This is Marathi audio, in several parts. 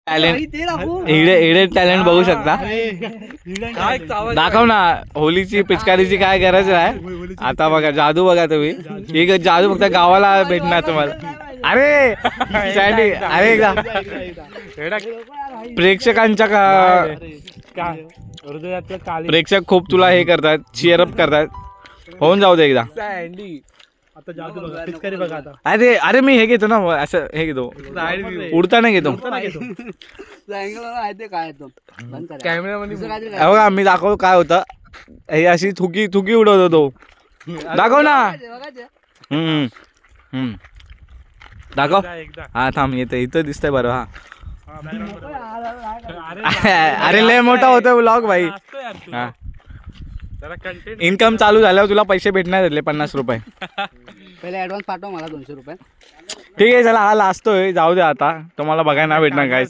टॅलेंट एडे टॅलेंट बघू शकता. दाखव ना होलीची पिचकारीची काय गरज आहे. आता बघा जादू बघा तुम्ही. एक जादू फक्त गावाला भेटणार तुम्हाला. अरे सँडी अरे एकदा प्रेक्षकांच्या प्रेक्षक खूप तुला हे करतात चीअरअप करतात. होऊन जाऊ दे एकदा. आता जादू बघा पिचकारी बघा आता. अरे अरे मी हे घेतो ना असं हे घेतो उडताना घेतो. बघा मी दाखवतो काय होतं. हे अशी थुकी थुकी उडवत होतो. दाखव ना. दाखव. हा थांब येतं इथं दिसतंय बरं. हा अरे लय मोठा होतो व्लॉग भाई. हा इन्कम चालू झाल्यावर तुला पैसे भेटणार आहेत 50 रुपये. पहिले ऍडव्हान्स पाठव मला 200 रुपये. ठीक आहे चला हा लाजतोय जाऊ दे आता. तुम्हाला बघायला नाही भेटणार काय.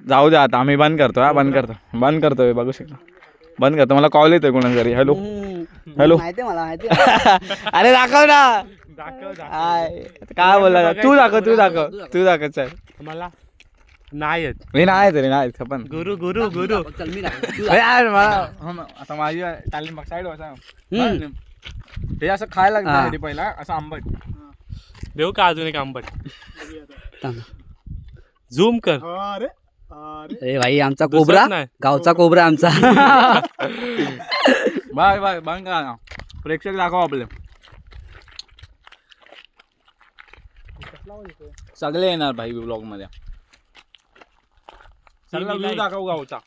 जाऊ दे आता आम्ही बंद करतो. हा बंद करतोय बघू शकता. बंद करतो. मला कॉल येतोय कोणा घरी. हॅलो हॅलो माहिती मला माहिती. अरे दाखव ना. काय बोलला तू दाखव चल. मला नाही मी नाही तरी नाही पण गुरु गुरु गुरु चल मी दाखवतो. मला आता माझी तालीम बघ साईड वाचा. हे असं खायला लागतं पहिला असं आंबट. देऊ का अजून एक आंबट. झूम कर. अरे भाई आमचा कोबरा गावचा कोबरा आमचा. बाय बंद करा. प्रेक्षक दाखव आपले सगळे येणार भाई ब्लॉग मध्ये. सगळा व्ह्यू दाखव गावचा.